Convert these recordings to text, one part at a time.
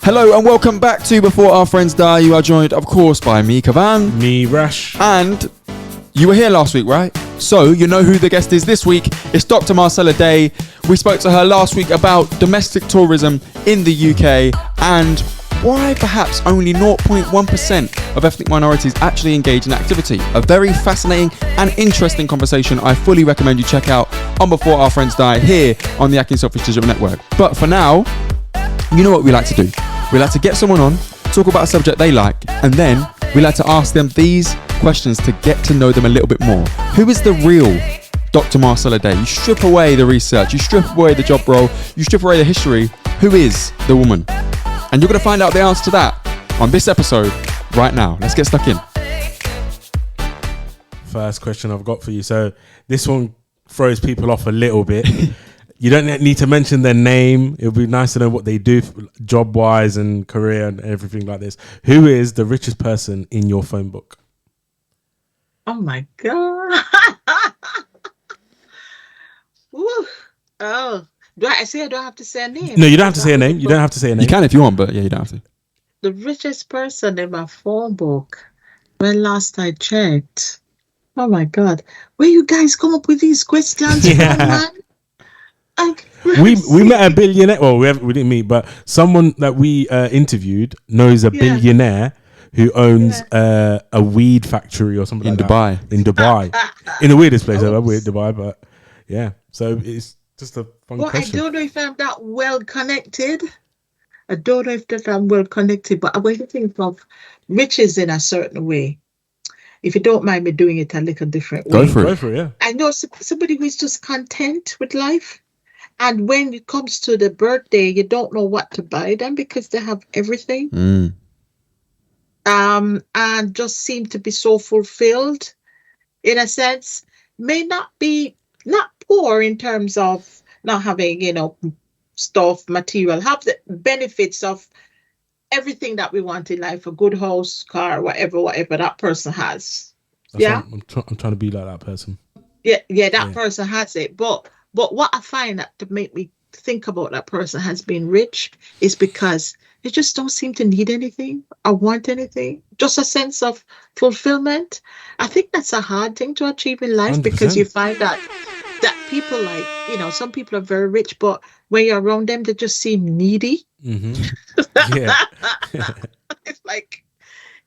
Hello and welcome back to Before Our Friends Die. You are joined, of course, by me, Kavan. Me, Rash. And you were here last week, right? So you know who the guest is this week. It's Dr. Marcella Daye. We spoke to her last week about domestic tourism in the UK and why perhaps only 0.1% of ethnic minorities actually engage in activity. A very fascinating and interesting conversation I fully recommend you check out on Before Our Friends Die here on the akhi&saltfish Digital Network. But for now, you know what we like to do. We like to get someone on, talk about a subject they like, and then we like to ask them these questions to get to know them a little bit more. Who is the real Dr. Marcella Daye? You strip away the research, you strip away the job role, you strip away the history. Who is the woman? And you're going to find out the answer to that on this episode right now. Let's get stuck in. First question I've got for you. So this one throws people off a little bit. You don't need to mention their name. It would be nice to know what they do job-wise and career and everything like this. Who is the richest person in your phone book? Oh, my God. Ooh. Oh. Do I have to say a name? No, you don't have to say a name. You don't have to say a name. You can if you want, but yeah, you don't have to. The richest person in my phone book. When last I checked. Oh, my God. Where you guys come up with these questions from, man? We met a billionaire. Well, we didn't meet, but someone that we interviewed knows a billionaire who owns a weed factory or something in like Dubai. That. In Dubai, in the weirdest place ever, weird Dubai, but yeah. So it's just a fun question. I don't know if I'm that well connected. I don't know if that I'm well connected, but I'm going to think of riches in a certain way. If you don't mind me doing it a little different way. Go for it, yeah. I know somebody who is just content with life. And when it comes to the birthday, you don't know what to buy them because they have everything. And just seem to be so fulfilled in a sense. May not poor in terms of not having, stuff, material, have the benefits of everything that we want in life, a good house, car, whatever that person has. I'm trying to be like that person. Yeah, that person has it. But what I find that to make me think about that person has been rich is because they just don't seem to need anything or want anything. Just a sense of fulfillment. I think that's a hard thing to achieve in life 100%. Because you find that people like, some people are very rich, but when you're around them, they just seem needy. Mm-hmm. Yeah. It's like,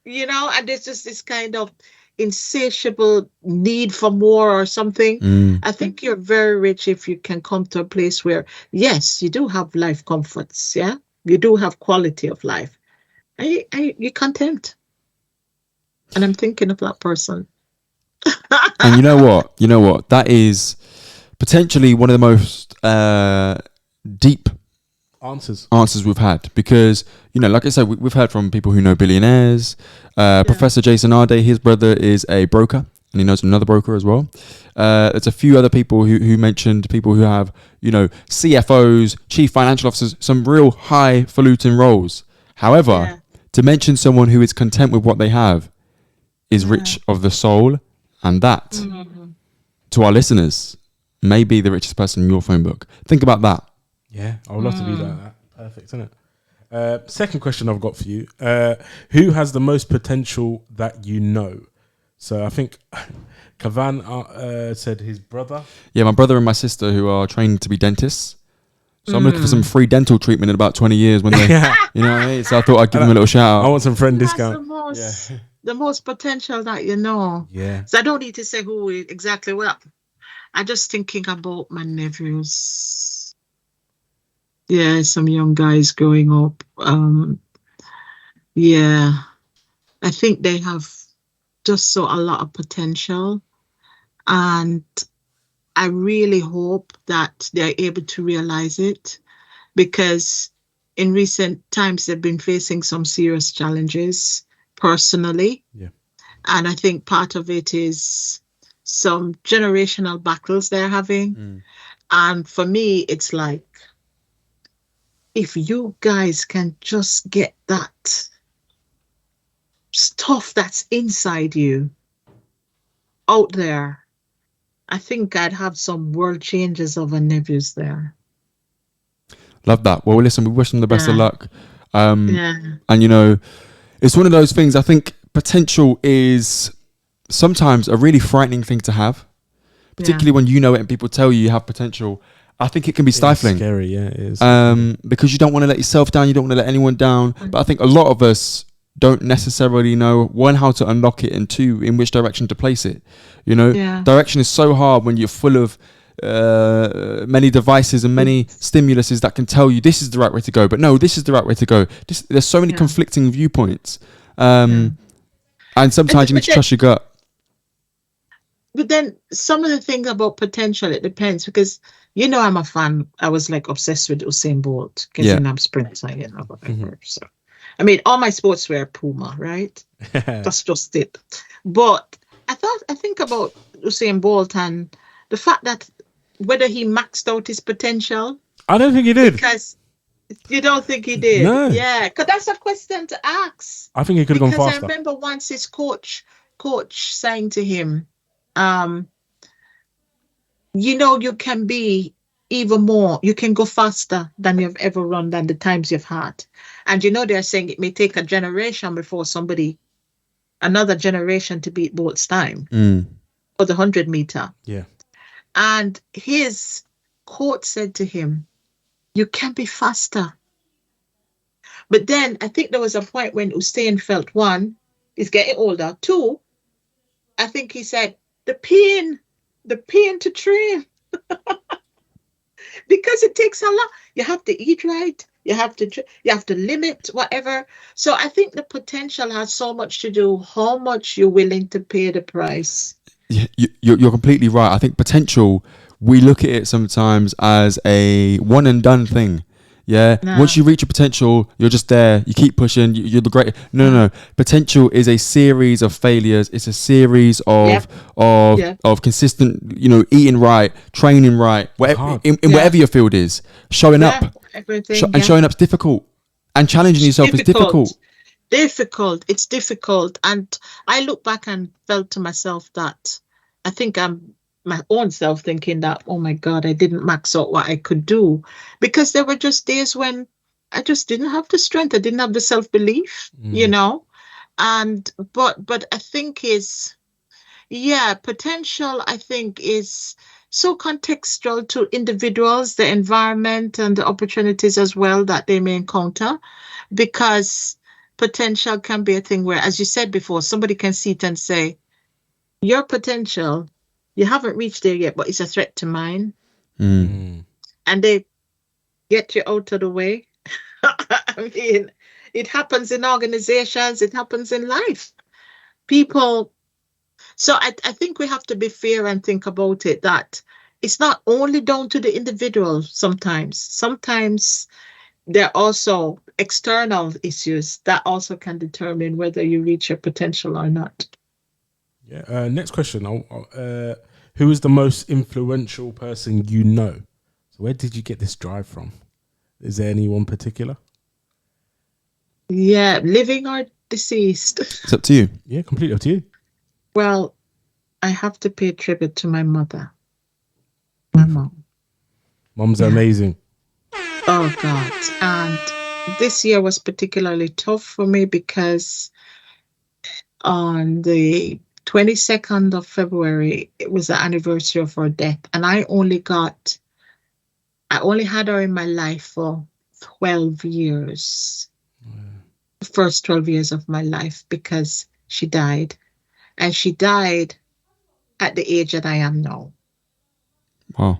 and there's just this kind of insatiable need for more or something. I think you're very rich if you can come to a place where, yes, you do have life comforts. Yeah, you do have quality of life. You're content. And I'm thinking of that person. And you know what? That is potentially one of the most deep answers we've had because, like I said, we've heard from people who know billionaires. Professor Jason Arday, his brother is a broker and he knows another broker as well. There's a few other people who mentioned people who have, CFOs, chief financial officers, some real highfalutin roles. However, to mention someone who is content with what they have is rich of the soul, and that, to our listeners, may be the richest person in your phone book. Think about that. Yeah, I would love to be like that. Perfect, isn't it? Second question I've got for you. Who has the most potential that you know? So I think Kavan said his brother. Yeah, my brother and my sister who are trained to be dentists. So I'm looking for some free dental treatment in about 20 years when they, you know what I mean? So I thought I'd give them a little shout out. I want some friend discount. The most potential that you know. Yeah. So I don't need to say who exactly what. I'm just thinking about my nephews. Yeah, some young guys growing up. I think they have just a lot of potential. And I really hope that they're able to realize it because in recent times they've been facing some serious challenges personally. Yeah. And I think part of it is some generational battles they're having. And for me, it's like, if you guys can just get that stuff that's inside you out there, I think I'd have some world changes of our nephews there. Love that. Well, listen, we wish them the best of luck. And you know, it's one of those things. I think potential is sometimes a really frightening thing to have, particularly when you know it and people tell you have potential. I think it can be stifling. It's scary, yeah, it is. Because you don't want to let yourself down, you don't want to let anyone down. But I think a lot of us don't necessarily know, one, how to unlock it, and two, in which direction to place it. You know, direction is so hard when you're full of many devices and many stimuluses that can tell you this is the right way to go, but no, this is the right way to go. There's so many conflicting viewpoints, and sometimes you need to trust your gut. But then some of the things about potential, it depends, because you know I'm a fan. I was like obsessed with Usain Bolt because I'm sprinter, you know, whatever. So I mean, all my sports were Puma, right? That's just it. But I think about Usain Bolt and the fact that whether he maxed out his potential. I don't think he did. Because you don't think he did? No. Yeah, because that's a question to ask. I think he could have gone faster. Because I remember once his coach saying to him, you know, you can be even more, you can go faster than you've ever run, than the times you've had. And you know, they're saying it may take a generation before another generation to beat Bolt's time for the 100 meter. Yeah. And his coach said to him, you can be faster. But then I think there was a point when Usain felt, one, he's getting older. Two, I think he said, the pain to train. Because it takes a lot. You have to eat right. You have to limit whatever. So I think the potential has so much to do how much you're willing to pay the price. You're completely right. I think potential, we look at it sometimes as a one and done thing. Yeah. No. Once you reach your potential, you're just there. You keep pushing. You're the great. No. Potential is a series of failures. It's a series of consistent, you know, eating right, training right, whatever, in whatever your field is. Showing up. And showing up's difficult. And challenging yourself is difficult. It's difficult. And I look back and felt to myself that I think I'm my own self thinking that, oh my God, I didn't max out what I could do, because there were just days when I just didn't have the strength. I didn't have the self-belief, you know, but I think potential, I think, is so contextual to individuals, the environment and the opportunities as well that they may encounter, because potential can be a thing where, as you said before, somebody can see it and say, your potential, you haven't reached there yet, but it's a threat to mine. And they get you out of the way. I mean, it happens in organizations, it happens in life. People. So I think we have to be fair and think about it, that it's not only down to the individual sometimes. Sometimes there are also external issues that also can determine whether you reach your potential or not. Yeah. Next question. Who is the most influential person you know? So where did you get this drive from? Is there anyone particular? Yeah, living or deceased. It's up to you. Yeah, completely up to you. Well, I have to pay tribute to my mother. My mom. Mom's amazing. Oh, God. And this year was particularly tough for me because on the 22nd of February, it was the anniversary of her death. And I only had her in my life for 12 years. The first 12 years of my life, because she died. And she died at the age that I am now. Wow.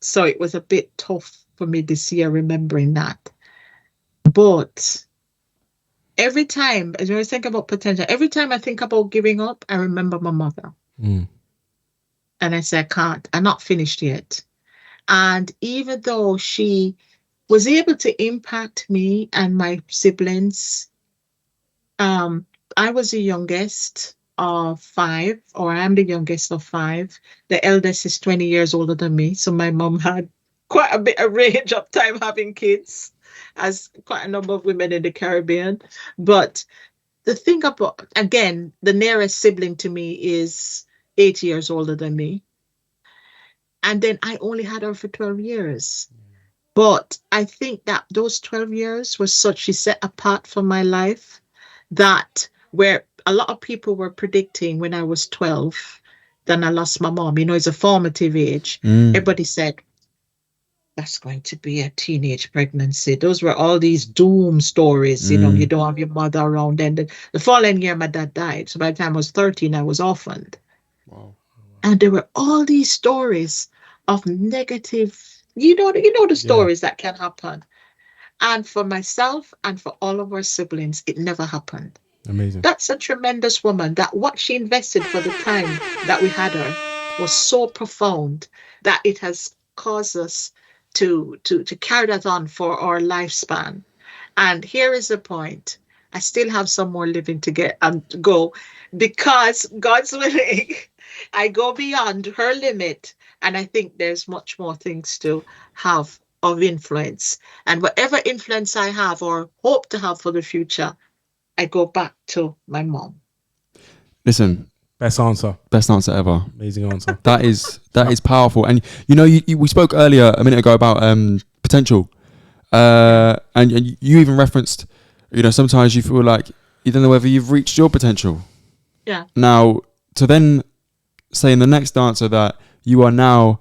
So it was a bit tough for me this year, remembering that. But every time, as I think about potential, every time I think about giving up, I remember my mother. And I say, I can't. I'm not finished yet. And even though she was able to impact me and my siblings, I was the youngest of 5, or I am the youngest of 5. The eldest is 20 years older than me. So my mom had quite a bit of range of time having kids, as quite a number of women in the Caribbean. But the thing about, again, the nearest sibling to me is 8 years older than me. And then I only had her for 12 years. But I think that those 12 years was such a set apart from my life that where a lot of people were predicting when I was 12, then I lost my mom. It's a formative age. Mm, Everybody said, that's going to be a teenage pregnancy. Those were all these doom stories. You mm, don't have your mother around. And the following year, my dad died. So by the time I was 13, I was orphaned. wow. And there were all these stories of negative, the Yeah. stories that can happen. And for myself and for all of our siblings, it never happened. Amazing. That's a tremendous woman that what she invested for the time that we had her was so profound that it has caused us to carry that on for our lifespan. And here is the point. I still have some more living to get and to go because God's willing, I go beyond her limit. And I think there's much more things to have of influence. And whatever influence I have or hope to have for the future, I go back to my mom. Listen, Best answer. best answer ever. Amazing answer. That is powerful. And we spoke earlier a minute ago about potential, and you even referenced, sometimes you feel like you don't know whether you've reached your potential. Yeah. Now, to then say in the next answer that you are now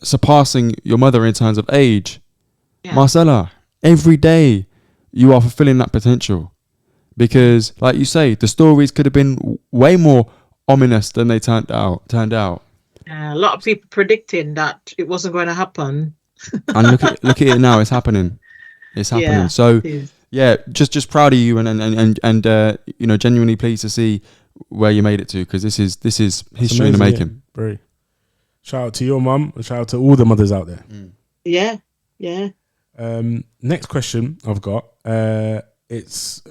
surpassing your mother in terms of age, Yeah. Marcella, every day you are fulfilling that potential. Because, like you say, the stories could have been way more ominous than they turned out. A lot of people predicting that it wasn't going to happen. And look at it now. It's happening. It's happening. Yeah, So it is. yeah, just proud of you and genuinely pleased to see where you made it to, because this is It's history in the amazing, making. yeah. Very. Shout out to your mum and shout out to all the mothers out there. Yeah, yeah. Next question I've got. It's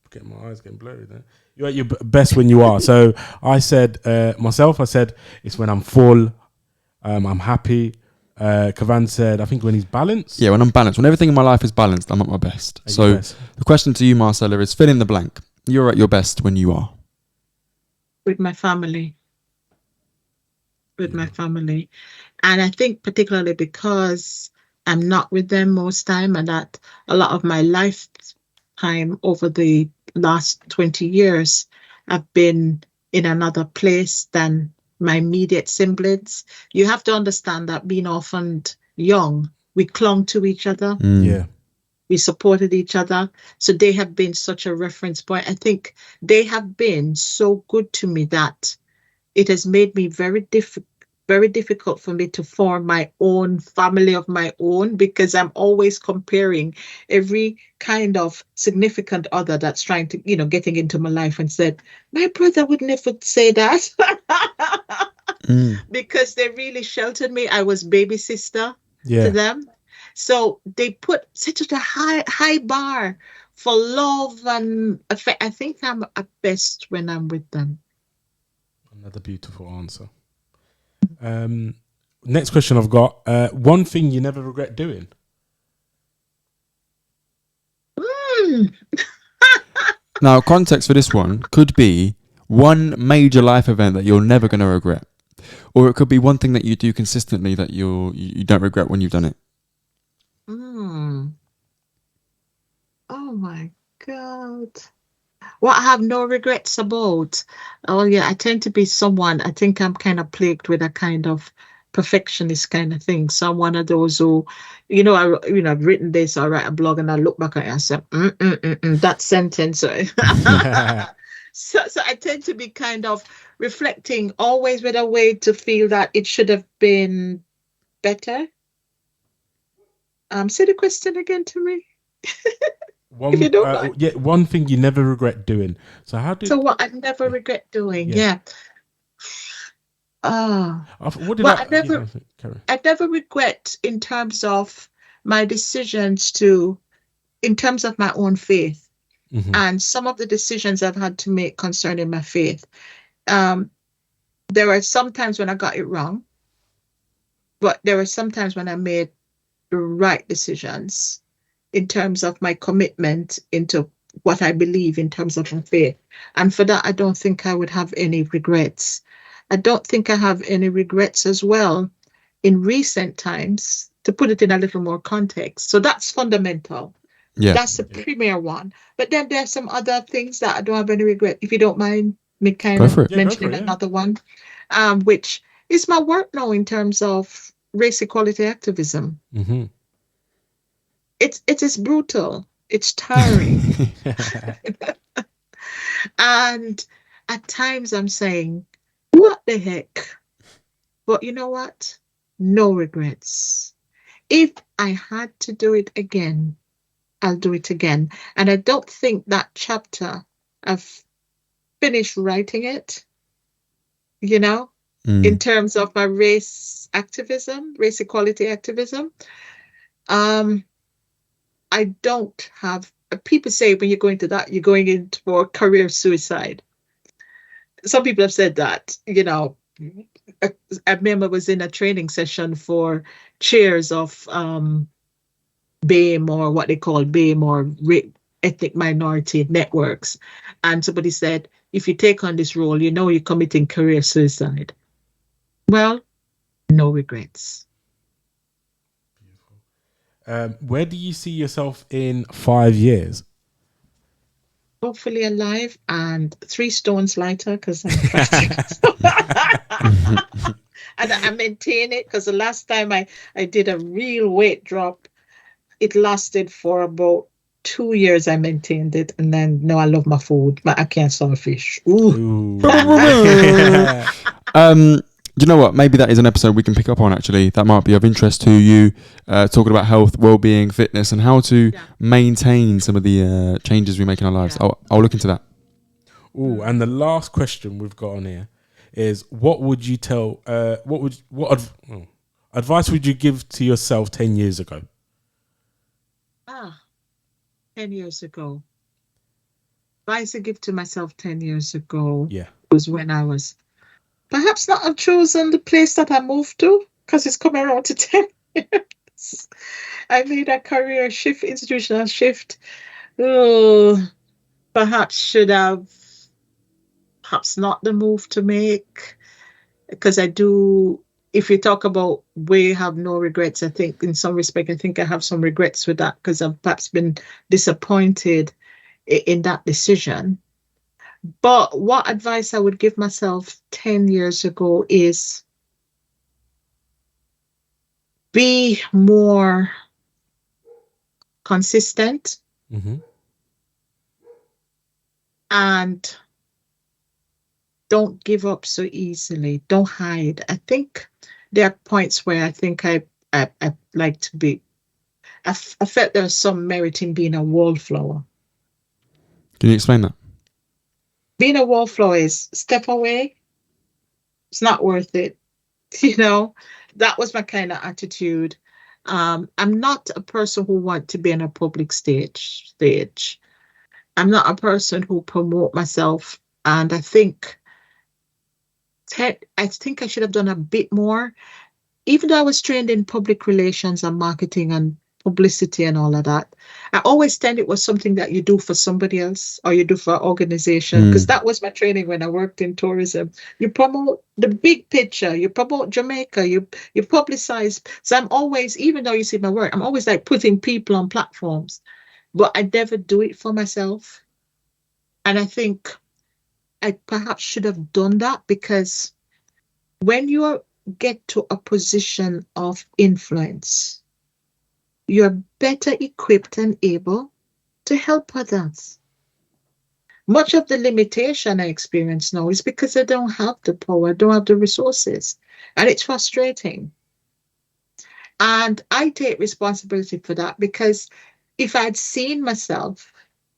getting my eyes getting blurry there. You're at your best when you are. So I said myself. I said it's when I'm full. I'm happy. Kavan said I think when he's balanced. Yeah, when I'm balanced, when everything in my life is balanced, I'm at my best. At your So best. the question to you, Marcella, is fill in the blank. You're at your best when you are. With my family. With my family. And I think particularly because I'm not with them most time, and that a lot of my lifetime over the last 20 years, I've been in another place than my immediate siblings. You have to understand that being orphaned young, we clung to each other. Yeah. We supported each other. So they have been such a reference point. I think they have been so good to me that it has made me very difficult for me to form my own family of my own, because I'm always comparing every kind of significant other that's trying to, getting into my life, and said, my brother would never say that. Because they really sheltered me. I was baby sister to them. So they put such a high bar for love and affect. I think I'm at best when I'm with them. Another beautiful answer. Next question I've got. One thing you never regret doing. Now, context for this one could be one major life event that you're never going to regret, or it could be one thing that you do consistently that you don't regret when you've done it. Oh my God. What I have no regrets about. Oh yeah, I tend to be someone, I think I'm kind of plagued with a kind of perfectionist kind of thing. So I'm one of those who, I've written this, I write a blog and I look back at it and say, that sentence. So I tend to be kind of reflecting always with a way to feel that it should have been better. Say the question again to me. One, If you don't mind. one thing you never regret doing. So how did? So what I never regret doing, yeah. What did Well, I never regret in terms of my decisions in terms of my own faith, and some of the decisions I've had to make concerning my faith. There were some times when I got it wrong, but there were some times when I made the right decisions in terms of my commitment into what I believe in terms of my faith. And for that, I don't think I would have any regrets. I don't think I have any regrets as well in recent times to put it in a little more context. So that's fundamental. Yeah. That's the premier one. But then there's some other things that I don't have any regret. If you don't mind me kind Go of for it. Yeah, go mentioning for it, yeah. another one, which is my work now in terms of race equality activism. Mm-hmm. It is brutal. It's tiring. And at times I'm saying, what the heck? But you know what? No regrets. If I had to do it again, I'll do it again. And I don't think that chapter, I've finished writing it, you know, in terms of my race activism, race equality activism. I don't have, people say when you're going to that, you're going into for career suicide. Some people have said that, you know. I remember I was in a training session for chairs of BAME, or what they call BAME, or ethnic minority networks. And somebody said, if you take on this role, you know you're committing career suicide. Well, no regrets. Where do you see yourself in 5 years? Hopefully alive and 3 stones lighter, because I'm fighting. And I maintain it, because the last time I did a real weight drop, it lasted for about 2 years. I maintained it, and then no, I love my food, my akhi&saltfish. Ooh. You know what? Maybe that is an episode we can pick up on, actually. That might be of interest to you, talking about health, well-being, fitness, and how to maintain some of the changes we make in our lives. I'll look into that. Ooh, and the last question we've got on here is, what would you tell, advice would you give to yourself 10 years ago? 10 years ago. Advice I give to myself 10 years ago Yeah. was when I was perhaps not have chosen the place that I moved to, because it's coming around to 10 years. I made a career shift, institutional shift. Oh, perhaps not the move to make, because I do, if you talk about we have no regrets, I think in some respect, I think I have some regrets with that, because I've perhaps been disappointed in that decision. But what advice I would give myself 10 years ago is be more consistent, Mm-hmm. and don't give up so easily. Don't hide. I think there are points where I think I like to be, I felt there was some merit in being a wallflower. Can you explain that? Being a wallflower is step away. It's not worth it. You know, that was my kind of attitude. I'm not a person who want to be on a public stage. I'm not a person who promote myself, and I think I should have done a bit more. Even though I was trained in public relations and marketing and publicity and all of that, I always thought it was something that you do for somebody else, or you do for an organization, because that was my training when I worked in tourism. You promote the big picture, you promote Jamaica, you publicize. So I'm always, even though you see my work, I'm always like putting people on platforms, but I never do it for myself. And I think I perhaps should have done that, because when you get to a position of influence, you're better equipped and able to help others. Much of the limitation I experience now is because I don't have the power, I don't have the resources, and it's frustrating. And I take responsibility for that, because if I'd seen myself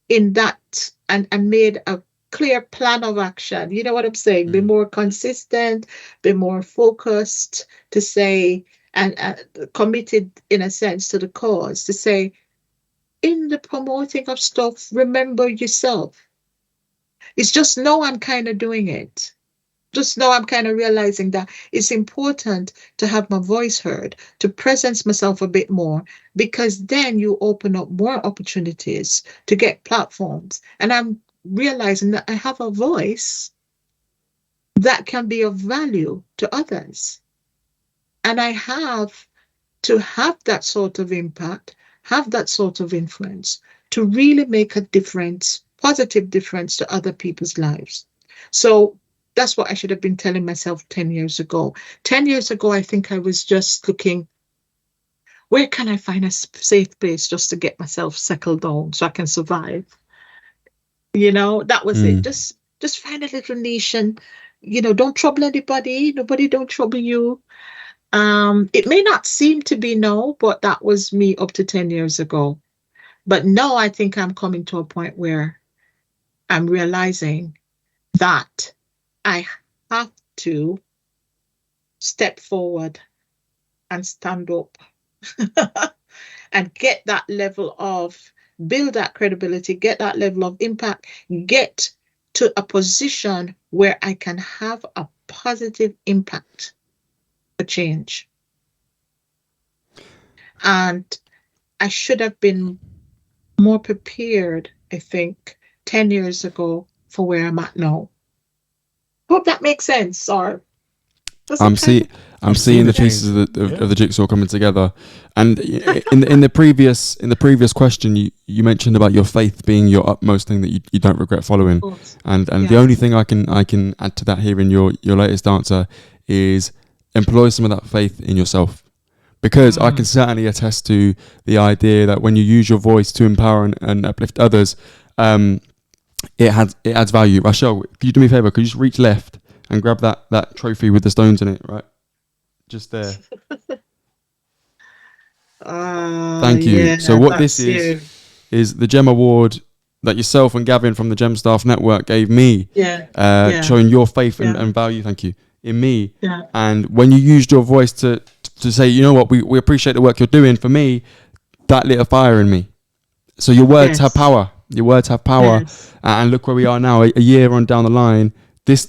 in that and made a clear plan of action, you know what I'm saying? Be more consistent, be more focused, to say, and committed in a sense to the cause, to say, in the promoting of stuff, remember yourself. It's just now I'm kind of doing it. Just now I'm kind of realizing that it's important to have my voice heard, to presence myself a bit more, because then you open up more opportunities to get platforms. And I'm realizing that I have a voice that can be of value to others. And I have to have that sort of impact, have that sort of influence, to really make a difference, positive difference to other people's lives. So that's what I should have been telling myself 10 years ago. 10 years ago, I think I was just looking, where can I find a safe place just to get myself settled down so I can survive? That was it. Just find a little niche and, don't trouble anybody. Nobody don't trouble you. It may not seem to be no, but that was me up to 10 years ago. But now I think I'm coming to a point where I'm realizing that I have to step forward and stand up and get that level of, build that credibility, get that level of impact, get to a position where I can have a positive impact for change. And I should have been more prepared, I think, 10 years ago for where I'm at now. Hope that makes sense. Or I'm seeing the pieces of the jigsaw coming together. And in the previous question, you mentioned about your faith being your utmost thing that you don't regret following. And the only thing I can add to that here in your latest answer is employ some of that faith in yourself. Because I can certainly attest to the idea that when you use your voice to empower and uplift others, it adds value. Rachel, could you do me a favor? Could you just reach left and grab that trophy with the stones in it, right? Just there. Thank you. Yeah, so what this is the Gem Award that yourself and Gavin from the Gem Staff Network gave me, showing your faith and value, thank you, in me. Yeah. And when you used your voice to say, you know what, we appreciate the work you're doing, for me, that lit a fire in me. So your words have power. Your words have power. Yes. And look where we are now, a year on down the line. This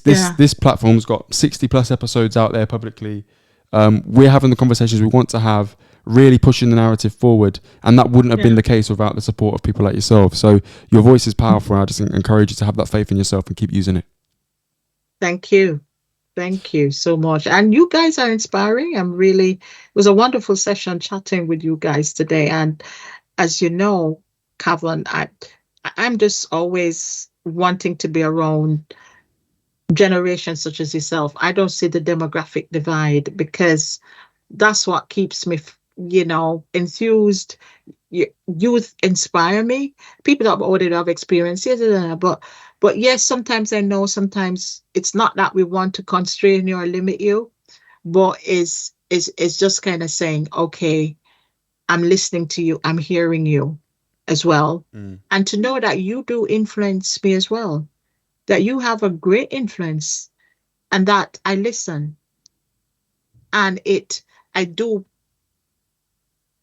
platform's got 60 plus episodes out there publicly. We're having the conversations we want to have, really pushing the narrative forward. And that wouldn't have been the case without the support of people like yourself. So your voice is powerful. I just encourage you to have that faith in yourself and keep using it. Thank you. Thank you so much. And you guys are inspiring. It was a wonderful session chatting with you guys today. And as you know, Kevin, I'm just always wanting to be around generations such as yourself. I don't see the demographic divide, because that's what keeps me, enthused. Youth inspire me. People that already have experience, but yes, sometimes I know, sometimes it's not that we want to constrain you or limit you, but it's just kind of saying, okay, I'm listening to you, I'm hearing you as well. And to know that you do influence me as well, that you have a great influence, and that I listen. And I do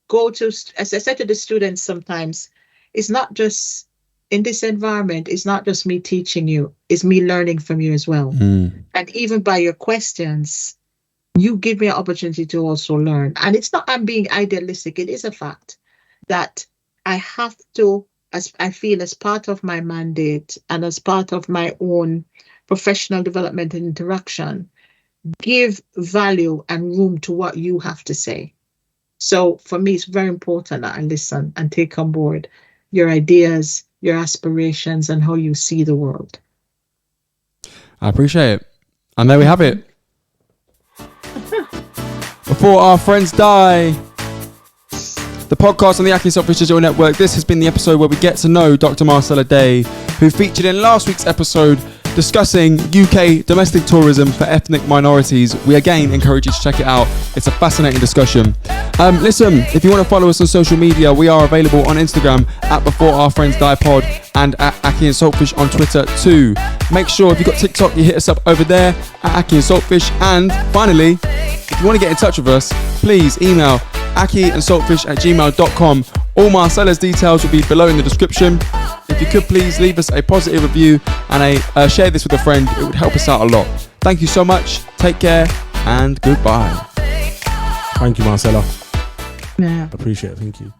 go to, as I said to the students sometimes, it's not just in this environment, it's not just me teaching you, it's me learning from you as well. And even by your questions, you give me an opportunity to also learn. And it's not I'm being idealistic, it is a fact that I have to, as I feel, as part of my mandate and as part of my own professional development and interaction, give value and room to what you have to say. So for me, it's very important that I listen and take on board your ideas, your aspirations, and how you see the world. I appreciate it. And there we have it. Before Our Friends Die, the podcast on the akhi&saltfish Digital Network. This has been the episode where we get to know Dr. Marcella Daye, who featured in last week's episode discussing UK domestic tourism for ethnic minorities. We again encourage you to check it out. It's a fascinating discussion. Listen, if you want to follow us on social media, we are available on Instagram at Before Our Friends Die Pod and at akhi&saltfish on Twitter too. Make sure if you've got TikTok, you hit us up over there at akhi&saltfish. And finally, if you want to get in touch with us, please email akhi&saltfish@gmail.com. All Marcella's details will be below in the description. If you could please leave us a positive review and share this with a friend, it would help us out a lot. Thank you so much. Take care and goodbye. Thank you, Marcella. Yeah. Appreciate it. Thank you.